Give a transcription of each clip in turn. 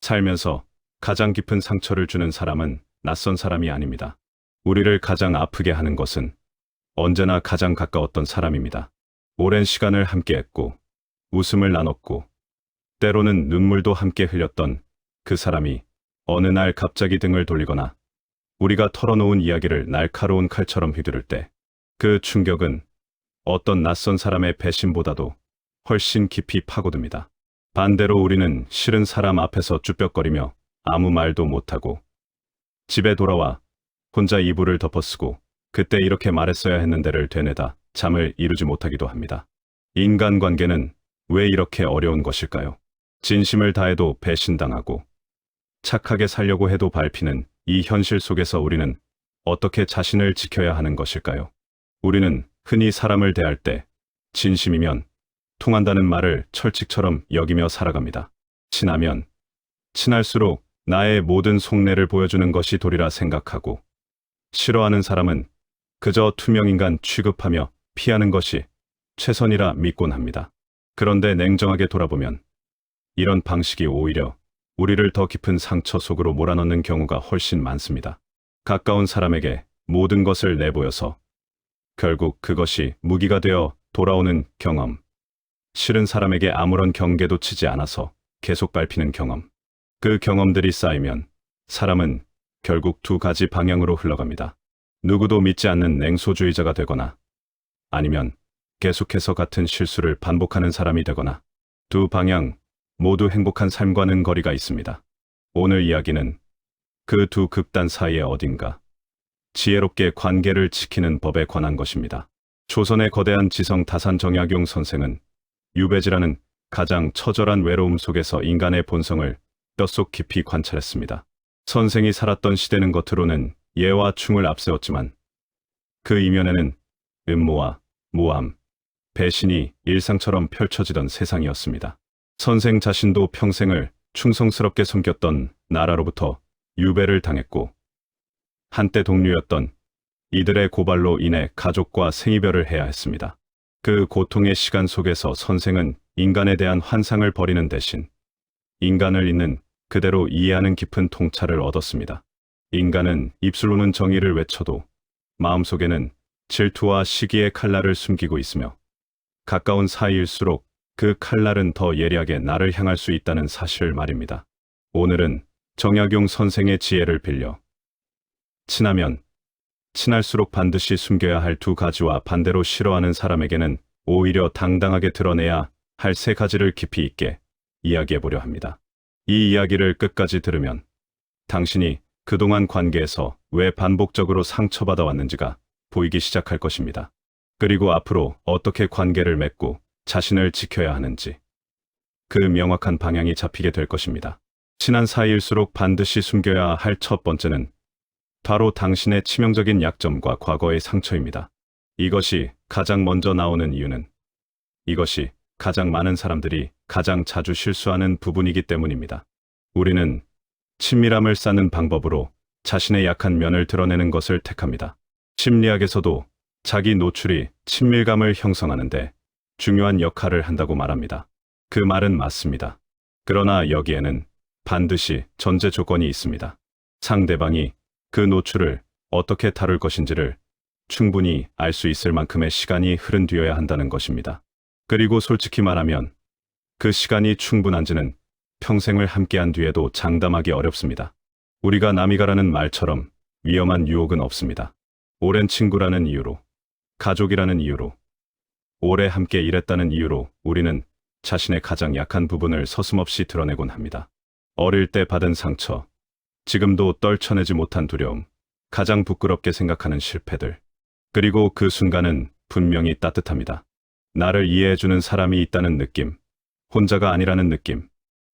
살면서 가장 깊은 상처를 주는 사람은 낯선 사람이 아닙니다. 우리를 가장 아프게 하는 것은 언제나 가장 가까웠던 사람입니다. 오랜 시간을 함께했고, 웃음을 나눴고, 때로는 눈물도 함께 흘렸던 그 사람이 어느 날 갑자기 등을 돌리거나 우리가 털어놓은 이야기를 날카로운 칼처럼 휘두를 때 그 충격은 어떤 낯선 사람의 배신보다도 훨씬 깊이 파고듭니다. 반대로 우리는 싫은 사람 앞에서 쭈뼛거리며 아무 말도 못하고 집에 돌아와 혼자 이불을 덮어쓰고 그때 이렇게 말했어야 했는데를 되뇌다 잠을 이루지 못하기도 합니다. 인간관계는 왜 이렇게 어려운 것일까요? 진심을 다해도 배신당하고 착하게 살려고 해도 밟히는 이 현실 속에서 우리는 어떻게 자신을 지켜야 하는 것일까요? 우리는 흔히 사람을 대할 때 진심이면 통한다는 말을 철칙처럼 여기며 살아갑니다. 친하면 친할수록 나의 모든 속내를 보여주는 것이 도리라 생각하고, 싫어하는 사람은 그저 투명인간 취급하며 피하는 것이 최선이라 믿곤 합니다. 그런데 냉정하게 돌아보면 이런 방식이 오히려 우리를 더 깊은 상처 속으로 몰아넣는 경우가 훨씬 많습니다. 가까운 사람에게 모든 것을 내보여서 결국 그것이 무기가 되어 돌아오는 경험. 싫은 사람에게 아무런 경계도 치지 않아서 계속 밟히는 경험. 그 경험들이 쌓이면 사람은 결국 두 가지 방향으로 흘러갑니다. 누구도 믿지 않는 냉소주의자가 되거나 아니면 계속해서 같은 실수를 반복하는 사람이 되거나, 두 방향 모두 행복한 삶과는 거리가 있습니다. 오늘 이야기는 그 두 극단 사이의 어딘가 지혜롭게 관계를 지키는 법에 관한 것입니다. 조선의 거대한 지성 다산 정약용 선생은 유배지라는 가장 처절한 외로움 속에서 인간의 본성을 뼛속 깊이 관찰했습니다. 선생이 살았던 시대는 겉으로는 예와 충을 앞세웠지만 그 이면에는 음모와 모함, 배신이 일상처럼 펼쳐지던 세상이었습니다. 선생 자신도 평생을 충성스럽게 섬겼던 나라로부터 유배를 당했고, 한때 동료였던 이들의 고발로 인해 가족과 생이별을 해야 했습니다. 그 고통의 시간 속에서 선생은 인간에 대한 환상을 버리는 대신 인간을 있는 그대로 이해하는 깊은 통찰을 얻었습니다. 인간은 입술로는 정의를 외쳐도 마음속에는 질투와 시기의 칼날을 숨기고 있으며, 가까운 사이일수록 그 칼날은 더 예리하게 나를 향할 수 있다는 사실 말입니다. 오늘은 정약용 선생의 지혜를 빌려 친하면 친할수록 반드시 숨겨야 할 두 가지와 반대로 싫어하는 사람에게는 오히려 당당하게 드러내야 할 세 가지를 깊이 있게 이야기해보려 합니다. 이 이야기를 끝까지 들으면 당신이 그동안 관계에서 왜 반복적으로 상처받아 왔는지가 보이기 시작할 것입니다. 그리고 앞으로 어떻게 관계를 맺고 자신을 지켜야 하는지 그 명확한 방향이 잡히게 될 것입니다. 친한 사이일수록 반드시 숨겨야 할 첫 번째는 바로 당신의 치명적인 약점과 과거의 상처입니다. 이것이 가장 먼저 나오는 이유는 이것이 가장 많은 사람들이 가장 자주 실수하는 부분이기 때문입니다. 우리는 친밀함을 쌓는 방법으로 자신의 약한 면을 드러내는 것을 택합니다. 심리학에서도 자기 노출이 친밀감을 형성하는데 중요한 역할을 한다고 말합니다. 그 말은 맞습니다. 그러나 여기에는 반드시 전제 조건이 있습니다. 상대방이 그 노출을 어떻게 다룰 것인지를 충분히 알 수 있을 만큼의 시간이 흐른 뒤여야 한다는 것입니다. 그리고 솔직히 말하면 그 시간이 충분한지는 평생을 함께한 뒤에도 장담하기 어렵습니다. 우리가 남이 가라는 말처럼 위험한 유혹은 없습니다. 오랜 친구라는 이유로, 가족이라는 이유로, 오래 함께 일했다는 이유로 우리는 자신의 가장 약한 부분을 서슴없이 드러내곤 합니다. 어릴 때 받은 상처, 지금도 떨쳐내지 못한 두려움, 가장 부끄럽게 생각하는 실패들, 그리고 그 순간은 분명히 따뜻합니다. 나를 이해해주는 사람이 있다는 느낌, 혼자가 아니라는 느낌,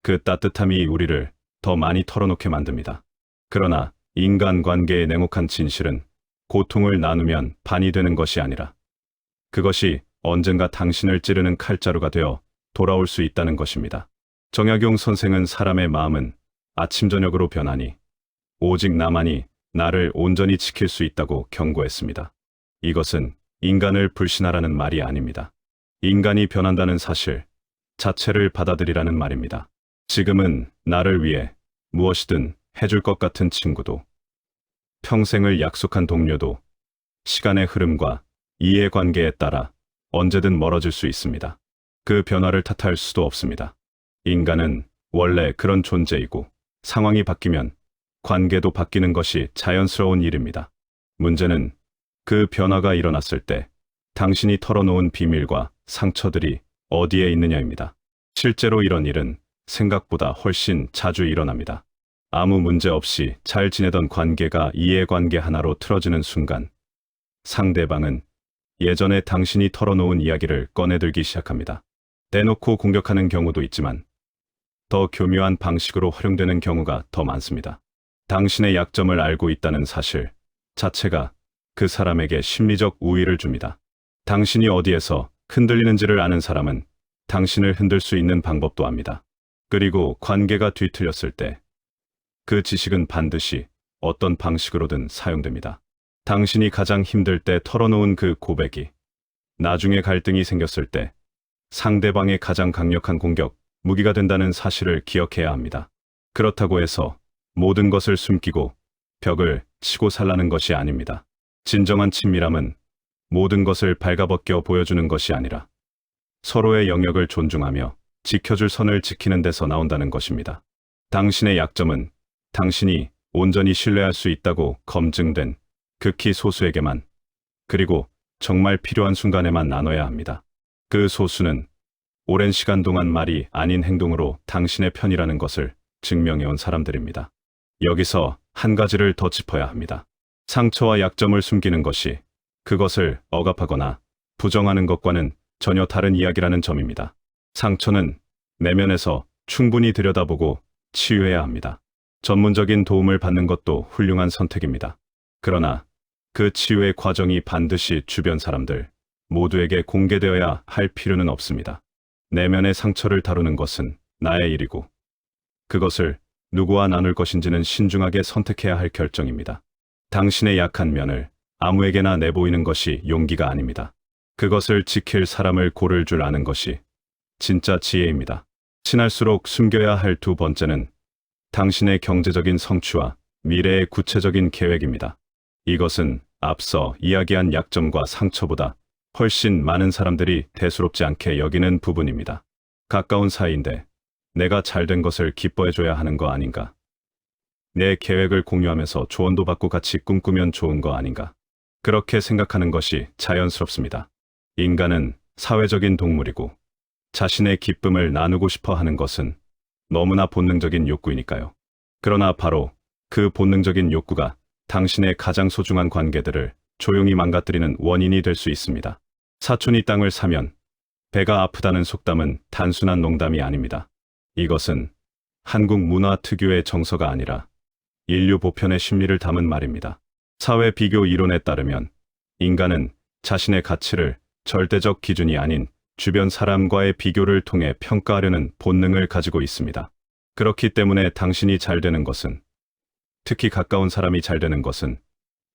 그 따뜻함이 우리를 더 많이 털어놓게 만듭니다. 그러나 인간관계의 냉혹한 진실은 고통을 나누면 반이 되는 것이 아니라 그것이 언젠가 당신을 찌르는 칼자루가 되어 돌아올 수 있다는 것입니다. 정약용 선생은 사람의 마음은 아침 저녁으로 변하니 오직 나만이 나를 온전히 지킬 수 있다고 경고했습니다. 이것은 인간을 불신하라는 말이 아닙니다. 인간이 변한다는 사실 자체를 받아들이라는 말입니다. 지금은 나를 위해 무엇이든 해줄 것 같은 친구도, 평생을 약속한 동료도 시간의 흐름과 이해관계에 따라 언제든 멀어질 수 있습니다. 그 변화를 탓할 수도 없습니다. 인간은 원래 그런 존재이고 상황이 바뀌면 관계도 바뀌는 것이 자연스러운 일입니다. 문제는 그 변화가 일어났을 때 당신이 털어놓은 비밀과 상처들이 어디에 있느냐입니다. 실제로 이런 일은 생각보다 훨씬 자주 일어납니다. 아무 문제 없이 잘 지내던 관계가 이해관계 하나로 틀어지는 순간 상대방은 예전에 당신이 털어놓은 이야기를 꺼내들기 시작합니다. 대놓고 공격하는 경우도 있지만 더 교묘한 방식으로 활용되는 경우가 더 많습니다. 당신의 약점을 알고 있다는 사실 자체가 그 사람에게 심리적 우위를 줍니다. 당신이 어디에서 흔들리는지를 아는 사람은 당신을 흔들 수 있는 방법도 압니다. 그리고 관계가 뒤틀렸을 때 그 지식은 반드시 어떤 방식으로든 사용됩니다. 당신이 가장 힘들 때 털어놓은 그 고백이 나중에 갈등이 생겼을 때 상대방의 가장 강력한 공격, 무기가 된다는 사실을 기억해야 합니다. 그렇다고 해서 모든 것을 숨기고 벽을 치고 살라는 것이 아닙니다. 진정한 친밀함은 모든 것을 발가벗겨 보여주는 것이 아니라 서로의 영역을 존중하며 지켜줄 선을 지키는 데서 나온다는 것입니다. 당신의 약점은 당신이 온전히 신뢰할 수 있다고 검증된 극히 소수에게만, 그리고 정말 필요한 순간에만 나눠야 합니다. 그 소수는 오랜 시간 동안 말이 아닌 행동으로 당신의 편이라는 것을 증명해온 사람들입니다. 여기서 한 가지를 더 짚어야 합니다. 상처와 약점을 숨기는 것이 그것을 억압하거나 부정하는 것과는 전혀 다른 이야기라는 점입니다. 상처는 내면에서 충분히 들여다보고 치유해야 합니다. 전문적인 도움을 받는 것도 훌륭한 선택입니다. 그러나 그 치유의 과정이 반드시 주변 사람들 모두에게 공개되어야 할 필요는 없습니다. 내면의 상처를 다루는 것은 나의 일이고 그것을 누구와 나눌 것인지는 신중하게 선택해야 할 결정입니다. 당신의 약한 면을 아무에게나 내보이는 것이 용기가 아닙니다. 그것을 지킬 사람을 고를 줄 아는 것이 진짜 지혜입니다. 친할수록 숨겨야 할 두 번째는 당신의 경제적인 성취와 미래의 구체적인 계획입니다. 이것은 앞서 이야기한 약점과 상처보다 훨씬 많은 사람들이 대수롭지 않게 여기는 부분입니다. 가까운 사이인데 내가 잘된 것을 기뻐해줘야 하는 거 아닌가? 내 계획을 공유하면서 조언도 받고 같이 꿈꾸면 좋은 거 아닌가? 그렇게 생각하는 것이 자연스럽습니다. 인간은 사회적인 동물이고 자신의 기쁨을 나누고 싶어 하는 것은 너무나 본능적인 욕구이니까요. 그러나 바로 그 본능적인 욕구가 당신의 가장 소중한 관계들을 조용히 망가뜨리는 원인이 될 수 있습니다. 사촌이 땅을 사면 배가 아프다는 속담은 단순한 농담이 아닙니다. 이것은 한국 문화 특유의 정서가 아니라 인류 보편의 심리를 담은 말입니다. 사회 비교 이론에 따르면 인간은 자신의 가치를 절대적 기준이 아닌 주변 사람과의 비교를 통해 평가하려는 본능을 가지고 있습니다. 그렇기 때문에 당신이 잘 되는 것은, 특히 가까운 사람이 잘 되는 것은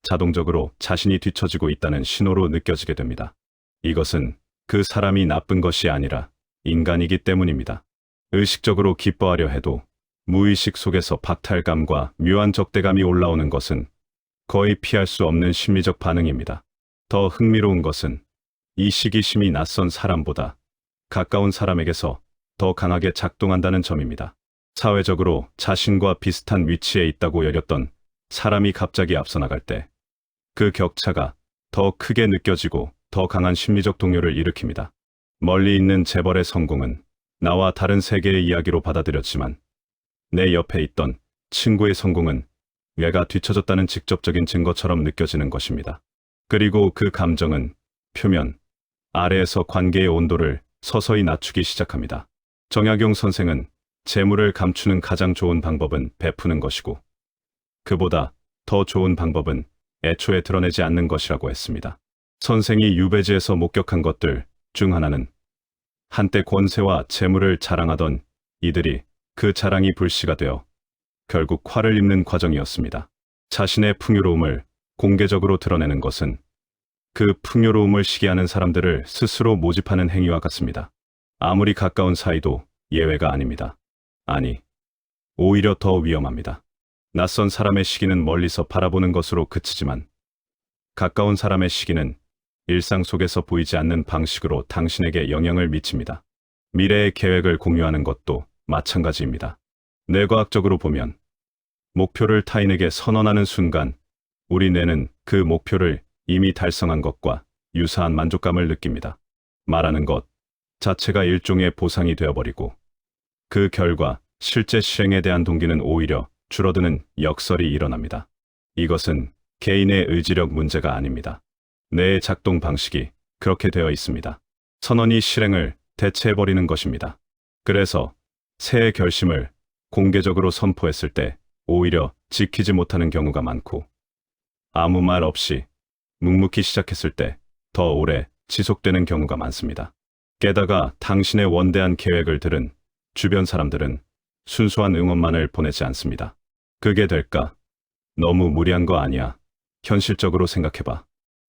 자동적으로 자신이 뒤처지고 있다는 신호로 느껴지게 됩니다. 이것은 그 사람이 나쁜 것이 아니라 인간이기 때문입니다. 의식적으로 기뻐하려 해도 무의식 속에서 박탈감과 묘한 적대감이 올라오는 것은 거의 피할 수 없는 심리적 반응입니다. 더 흥미로운 것은 이 시기심이 낯선 사람보다 가까운 사람에게서 더 강하게 작동한다는 점입니다. 사회적으로 자신과 비슷한 위치에 있다고 여겼던 사람이 갑자기 앞서 나갈 때 그 격차가 더 크게 느껴지고 더 강한 심리적 동요를 일으킵니다. 멀리 있는 재벌의 성공은 나와 다른 세계의 이야기로 받아들였지만 내 옆에 있던 친구의 성공은 내가 뒤처졌다는 직접적인 증거처럼 느껴지는 것입니다. 그리고 그 감정은 표면 아래에서 관계의 온도를 서서히 낮추기 시작합니다. 정약용 선생은 재물을 감추는 가장 좋은 방법은 베푸는 것이고 그보다 더 좋은 방법은 애초에 드러내지 않는 것이라고 했습니다. 선생이 유배지에서 목격한 것들 중 하나는 한때 권세와 재물을 자랑하던 이들이 그 자랑이 불씨가 되어 결국 화를 입는 과정이었습니다. 자신의 풍요로움을 공개적으로 드러내는 것은 그 풍요로움을 시기하는 사람들을 스스로 모집하는 행위와 같습니다. 아무리 가까운 사이도 예외가 아닙니다. 아니, 오히려 더 위험합니다. 낯선 사람의 시기는 멀리서 바라보는 것으로 그치지만 가까운 사람의 시기는 일상 속에서 보이지 않는 방식으로 당신에게 영향을 미칩니다. 미래의 계획을 공유하는 것도 마찬가지입니다. 뇌과학적으로 보면 목표를 타인에게 선언하는 순간 우리 뇌는 그 목표를 이미 달성한 것과 유사한 만족감을 느낍니다. 말하는 것 자체가 일종의 보상이 되어버리고 그 결과 실제 실행에 대한 동기는 오히려 줄어드는 역설이 일어납니다. 이것은 개인의 의지력 문제가 아닙니다. 뇌의 작동 방식이 그렇게 되어 있습니다. 선언이 실행을 대체해버리는 것입니다. 그래서 새해 결심을 공개적으로 선포했을 때 오히려 지키지 못하는 경우가 많고 아무 말 없이 묵묵히 시작했을 때 더 오래 지속되는 경우가 많습니다. 게다가 당신의 원대한 계획을 들은 주변 사람들은 순수한 응원만을 보내지 않습니다. 그게 될까? 너무 무리한 거 아니야? 현실적으로 생각해봐.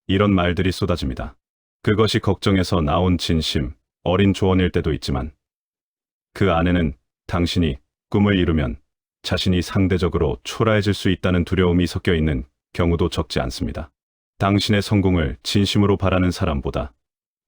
이런 말들이 쏟아집니다. 그것이 걱정에서 나온 진심, 어린 조언일 때도 있지만 그 안에는 당신이 꿈을 이루면 자신이 상대적으로 초라해질 수 있다는 두려움이 섞여 있는 경우도 적지 않습니다. 당신의 성공을 진심으로 바라는 사람보다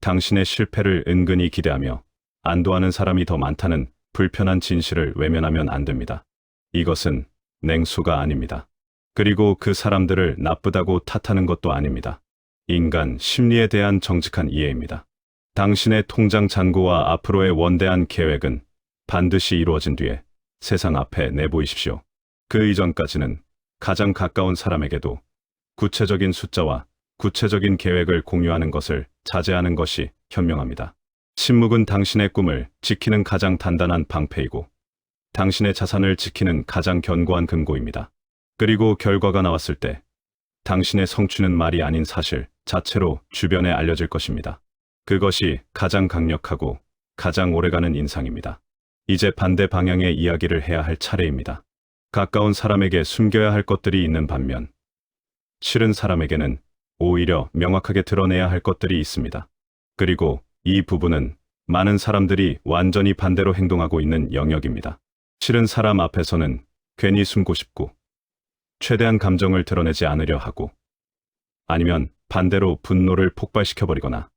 당신의 실패를 은근히 기대하며 안도하는 사람이 더 많다는 불편한 진실을 외면하면 안 됩니다. 이것은 냉수가 아닙니다. 그리고 그 사람들을 나쁘다고 탓하는 것도 아닙니다. 인간 심리에 대한 정직한 이해입니다. 당신의 통장 잔고와 앞으로의 원대한 계획은 반드시 이루어진 뒤에 세상 앞에 내보이십시오. 그 이전까지는 가장 가까운 사람에게도 구체적인 숫자와 구체적인 계획을 공유하는 것을 자제하는 것이 현명합니다. 침묵은 당신의 꿈을 지키는 가장 단단한 방패이고 당신의 자산을 지키는 가장 견고한 금고입니다. 그리고 결과가 나왔을 때 당신의 성취는 말이 아닌 사실 자체로 주변에 알려질 것입니다. 그것이 가장 강력하고 가장 오래가는 인상입니다. 이제 반대 방향의 이야기를 해야 할 차례입니다. 가까운 사람에게 숨겨야 할 것들이 있는 반면 싫은 사람에게는 오히려 명확하게 드러내야 할 것들이 있습니다. 그리고 이 부분은 많은 사람들이 완전히 반대로 행동하고 있는 영역입니다. 싫은 사람 앞에서는 괜히 숨고 싶고 최대한 감정을 드러내지 않으려 하고 아니면 반대로 분노를 폭발시켜버리거나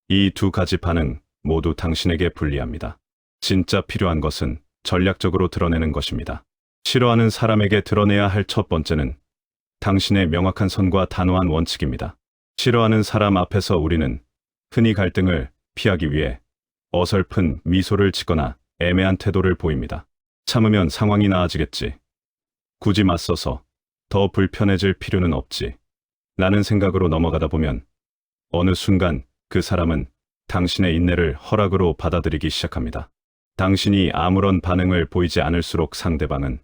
이 두 가지 반응 모두 당신에게 불리합니다. 진짜 필요한 것은 전략적으로 드러내는 것입니다. 싫어하는 사람에게 드러내야 할 첫 번째는 당신의 명확한 선과 단호한 원칙입니다. 싫어하는 사람 앞에서 우리는 흔히 갈등을 피하기 위해 어설픈 미소를 짓거나 애매한 태도를 보입니다. 참으면 상황이 나아지겠지. 굳이 맞서서 더 불편해질 필요는 없지. 라는 생각으로 넘어가다 보면 어느 순간 그 사람은 당신의 인내를 허락으로 받아들이기 시작합니다. 당신이 아무런 반응을 보이지 않을수록 상대방은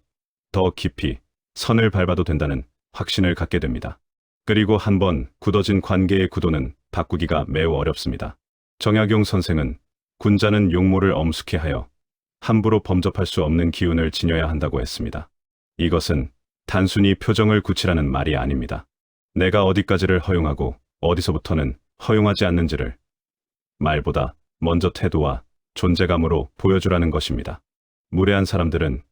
더 깊이 선을 밟아도 된다는 확신을 갖게 됩니다. 그리고 한번 굳어진 관계의 구도는 바꾸기가 매우 어렵습니다. 정약용 선생은 군자는 용모를 엄숙히 하여 함부로 범접할 수 없는 기운을 지녀야 한다고 했습니다. 이것은 단순히 표정을 굳히라는 말이 아닙니다. 내가 어디까지를 허용하고 어디서부터는 허용하지 않는지를 말보다 먼저 태도와 존재감으로 보여주라는 것입니다. 무례한 사람들은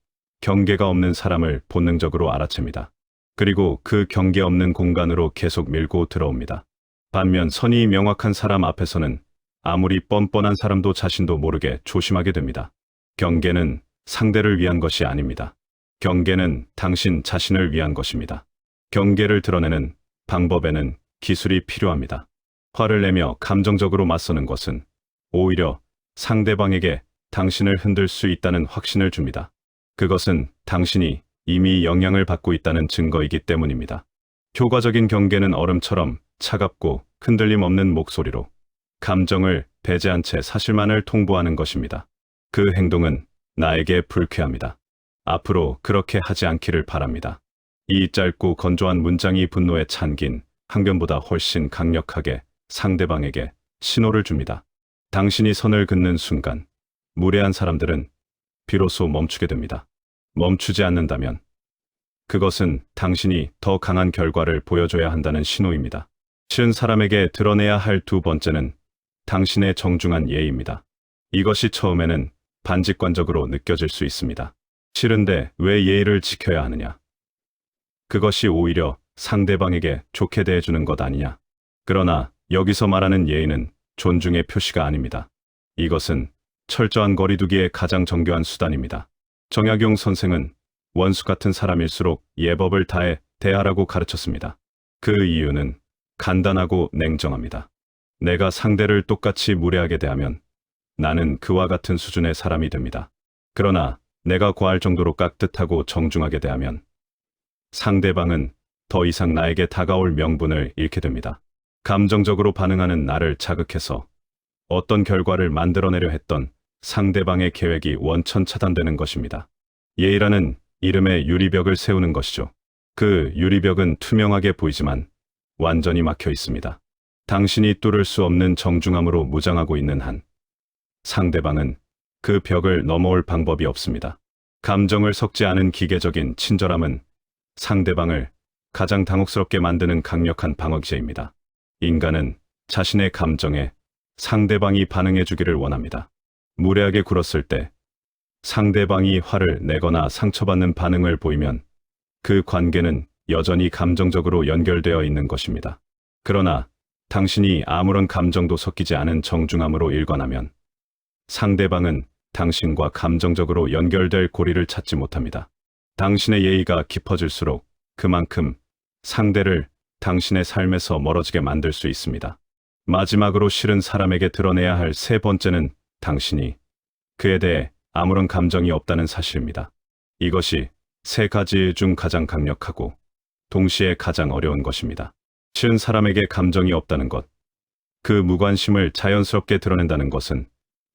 경계가 없는 사람을 본능적으로 알아챕니다. 그리고 그 경계 없는 공간으로 계속 밀고 들어옵니다. 반면 선이 명확한 사람 앞에서는 아무리 뻔뻔한 사람도 자신도 모르게 조심하게 됩니다. 경계는 상대를 위한 것이 아닙니다. 경계는 당신 자신을 위한 것입니다. 경계를 드러내는 방법에는 기술이 필요합니다. 화를 내며 감정적으로 맞서는 것은 오히려 상대방에게 당신을 흔들 수 있다는 확신을 줍니다. 그것은 당신이 이미 영향을 받고 있다는 증거이기 때문입니다. 효과적인 경계는 얼음처럼 차갑고 흔들림 없는 목소리로 감정을 배제한 채 사실만을 통보하는 것입니다. 그 행동은 나에게 불쾌합니다. 앞으로 그렇게 하지 않기를 바랍니다. 이 짧고 건조한 문장이 분노에 잠긴 항변보다 훨씬 강력하게 상대방에게 신호를 줍니다. 당신이 선을 긋는 순간 무례한 사람들은 비로소 멈추게 됩니다. 멈추지 않는다면 그것은 당신이 더 강한 결과를 보여줘야 한다는 신호입니다. 싫은 사람에게 드러내야 할 두 번째는 당신의 정중한 예의입니다. 이것이 처음에는 반직관적으로 느껴질 수 있습니다. 싫은데 왜 예의를 지켜야 하느냐? 그것이 오히려 상대방에게 좋게 대해주는 것 아니냐? 그러나 여기서 말하는 예의는 존중의 표시가 아닙니다. 이것은 철저한 거리두기의 가장 정교한 수단입니다. 정약용 선생은 원수 같은 사람일수록 예법을 다해 대하라고 가르쳤습니다. 그 이유는 간단하고 냉정합니다. 내가 상대를 똑같이 무례하게 대하면 나는 그와 같은 수준의 사람이 됩니다. 그러나 내가 과할 정도로 깍듯하고 정중하게 대하면 상대방은 더 이상 나에게 다가올 명분을 잃게 됩니다. 감정적으로 반응하는 나를 자극해서 어떤 결과를 만들어내려 했던 상대방의 계획이 원천 차단되는 것입니다. 예의라는 이름의 유리벽을 세우는 것이죠. 그 유리벽은 투명하게 보이지만 완전히 막혀 있습니다. 당신이 뚫을 수 없는 정중함으로 무장하고 있는 한 상대방은 그 벽을 넘어올 방법이 없습니다. 감정을 섞지 않은 기계적인 친절함은 상대방을 가장 당혹스럽게 만드는 강력한 방어기제입니다. 인간은 자신의 감정에 상대방이 반응해 주기를 원합니다. 무례하게 굴었을 때 상대방이 화를 내거나 상처받는 반응을 보이면 그 관계는 여전히 감정적으로 연결되어 있는 것입니다. 그러나 당신이 아무런 감정도 섞이지 않은 정중함으로 일관하면 상대방은 당신과 감정적으로 연결될 고리를 찾지 못합니다. 당신의 예의가 깊어질수록 그만큼 상대를 당신의 삶에서 멀어지게 만들 수 있습니다. 마지막으로 싫은 사람에게 드러내야 할 세 번째는 당신이 그에 대해 아무런 감정이 없다는 사실입니다. 이것이 세 가지 중 가장 강력하고 동시에 가장 어려운 것입니다. 싫은 사람에게 감정이 없다는 것, 그 무관심을 자연스럽게 드러낸다는 것은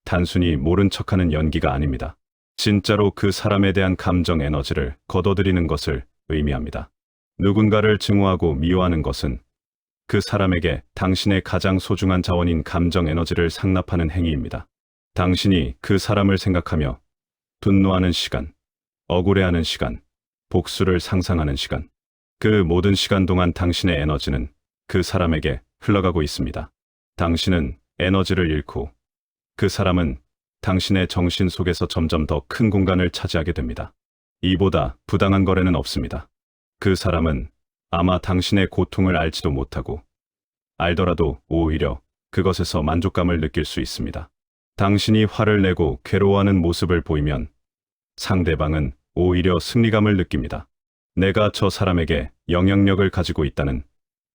단순히 모른 척하는 연기가 아닙니다. 진짜로 그 사람에 대한 감정 에너지를 거둬들이는 것을 의미합니다. 누군가를 증오하고 미워하는 것은 그 사람에게 당신의 가장 소중한 자원인 감정 에너지를 상납하는 행위입니다. 당신이 그 사람을 생각하며 분노하는 시간, 억울해하는 시간, 복수를 상상하는 시간, 그 모든 시간 동안 당신의 에너지는 그 사람에게 흘러가고 있습니다. 당신은 에너지를 잃고 그 사람은 당신의 정신 속에서 점점 더 큰 공간을 차지하게 됩니다. 이보다 부당한 거래는 없습니다. 그 사람은 아마 당신의 고통을 알지도 못하고 알더라도 오히려 그것에서 만족감을 느낄 수 있습니다. 당신이 화를 내고 괴로워하는 모습을 보이면 상대방은 오히려 승리감을 느낍니다. 내가 저 사람에게 영향력을 가지고 있다는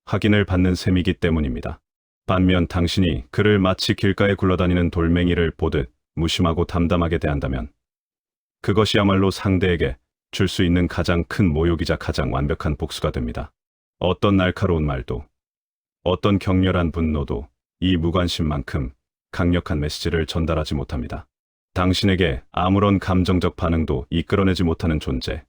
확인을 받는 셈이기 때문입니다. 반면 당신이 그를 마치 길가에 굴러다니는 돌멩이를 보듯 무심하고 담담하게 대한다면 그것이야말로 상대에게 줄 수 있는 가장 큰 모욕이자 가장 완벽한 복수가 됩니다. 어떤 날카로운 말도, 어떤 격렬한 분노도 이 무관심만큼 강력한 메시지를 전달하지 못합니다. 당신에게 아무런 감정적 반응도 이끌어내지 못하는 존재.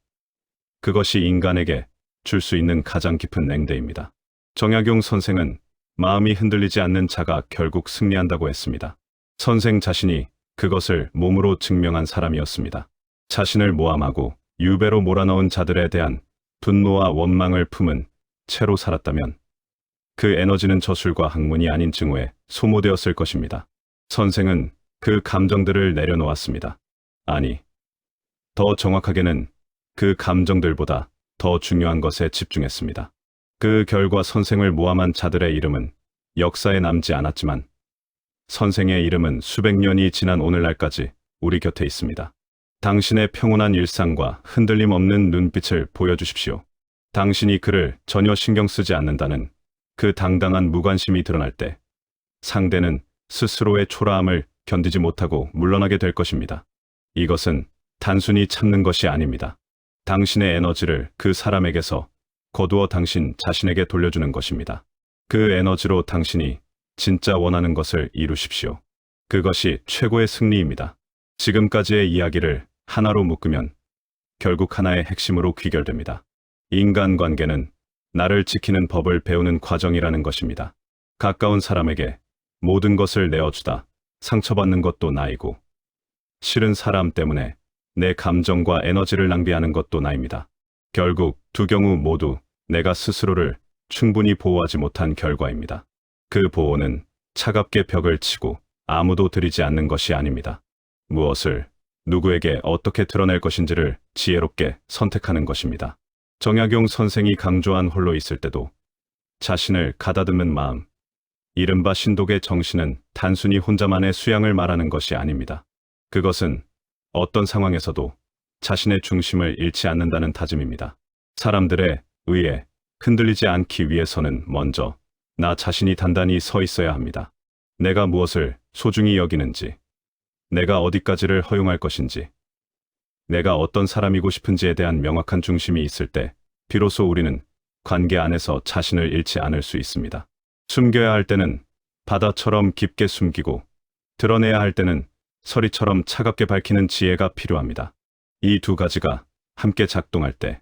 그것이 인간에게 줄 수 있는 가장 깊은 냉대입니다. 정약용 선생은 마음이 흔들리지 않는 자가 결국 승리한다고 했습니다. 선생 자신이 그것을 몸으로 증명한 사람이었습니다. 자신을 모함하고 유배로 몰아넣은 자들에 대한 분노와 원망을 품은 채로 살았다면 그 에너지는 저술과 학문이 아닌 증오에 소모되었을 것입니다. 선생은 그 감정들을 내려놓았습니다. 아니, 더 정확하게는 그 감정들보다 더 중요한 것에 집중했습니다. 그 결과 선생을 모함한 자들의 이름은 역사에 남지 않았지만 선생의 이름은 수백 년이 지난 오늘날까지 우리 곁에 있습니다. 당신의 평온한 일상과 흔들림 없는 눈빛을 보여주십시오. 당신이 그를 전혀 신경 쓰지 않는다는 그 당당한 무관심이 드러날 때 상대는 스스로의 초라함을 견디지 못하고 물러나게 될 것입니다. 이것은 단순히 참는 것이 아닙니다. 당신의 에너지를 그 사람에게서 거두어 당신 자신에게 돌려주는 것입니다. 그 에너지로 당신이 진짜 원하는 것을 이루십시오. 그것이 최고의 승리입니다. 지금까지의 이야기를 하나로 묶으면 결국 하나의 핵심으로 귀결됩니다. 인간관계는 나를 지키는 법을 배우는 과정이라는 것입니다. 가까운 사람에게 모든 것을 내어주다 상처받는 것도 나이고 싫은 사람 때문에 내 감정과 에너지를 낭비하는 것도 나입니다. 결국 두 경우 모두 내가 스스로를 충분히 보호하지 못한 결과입니다. 그 보호는 차갑게 벽을 치고 아무도 들이지 않는 것이 아닙니다. 무엇을 누구에게 어떻게 드러낼 것인지를 지혜롭게 선택하는 것입니다. 정약용 선생이 강조한 홀로 있을 때도 자신을 가다듬는 마음, 이른바 신독의 정신은 단순히 혼자만의 수양을 말하는 것이 아닙니다. 그것은 어떤 상황에서도 자신의 중심을 잃지 않는다는 다짐입니다. 사람들의 의에 흔들리지 않기 위해서는 먼저 나 자신이 단단히 서 있어야 합니다. 내가 무엇을 소중히 여기는지, 내가 어디까지를 허용할 것인지, 내가 어떤 사람이고 싶은지에 대한 명확한 중심이 있을 때 비로소 우리는 관계 안에서 자신을 잃지 않을 수 있습니다. 숨겨야 할 때는 바다처럼 깊게 숨기고 드러내야 할 때는 서리처럼 차갑게 밝히는 지혜가 필요합니다. 이 두 가지가 함께 작동할 때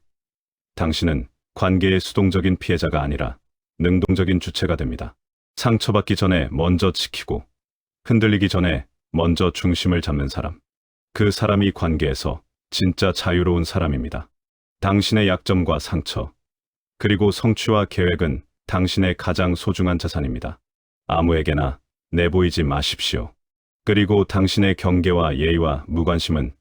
당신은 관계의 수동적인 피해자가 아니라 능동적인 주체가 됩니다. 상처받기 전에 먼저 지키고 흔들리기 전에 먼저 중심을 잡는 사람. 그 사람이 관계에서 진짜 자유로운 사람입니다. 당신의 약점과 상처, 그리고 성취와 계획은 당신의 가장 소중한 자산입니다. 아무에게나 내보이지 마십시오. 그리고 당신의 경계와 예의와 무관심은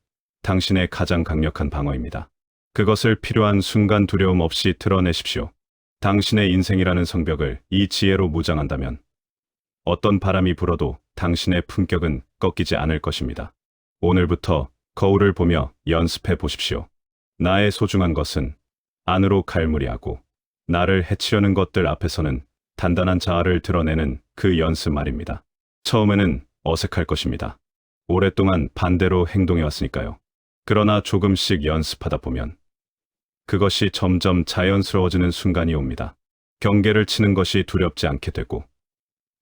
당신의 가장 강력한 방어입니다. 그것을 필요한 순간 두려움 없이 드러내십시오. 당신의 인생이라는 성벽을 이 지혜로 무장한다면 어떤 바람이 불어도 당신의 품격은 꺾이지 않을 것입니다. 오늘부터 거울을 보며 연습해 보십시오. 나의 소중한 것은 안으로 갈무리하고 나를 해치려는 것들 앞에서는 단단한 자아를 드러내는 그 연습 말입니다. 처음에는 어색할 것입니다. 오랫동안 반대로 행동해왔으니까요. 그러나 조금씩 연습하다 보면 그것이 점점 자연스러워지는 순간이 옵니다. 경계를 치는 것이 두렵지 않게 되고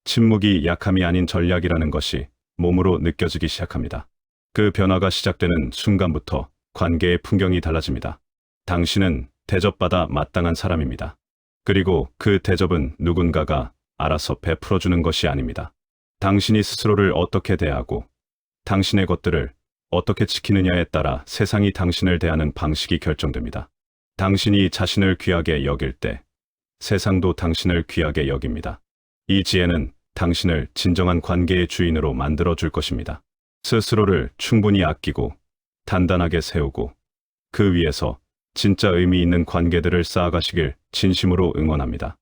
침묵이 약함이 아닌 전략이라는 것이 몸으로 느껴지기 시작합니다. 그 변화가 시작되는 순간부터 관계의 풍경이 달라집니다. 당신은 대접받아 마땅한 사람입니다. 그리고 그 대접은 누군가가 알아서 베풀어주는 것이 아닙니다. 당신이 스스로를 어떻게 대하고 당신의 것들을 어떻게 지키느냐에 따라 세상이 당신을 대하는 방식이 결정됩니다. 당신이 자신을 귀하게 여길 때 세상도 당신을 귀하게 여깁니다. 이 지혜는 당신을 진정한 관계의 주인으로 만들어 줄 것입니다. 스스로를 충분히 아끼고 단단하게 세우고 그 위에서 진짜 의미 있는 관계들을 쌓아가시길 진심으로 응원합니다.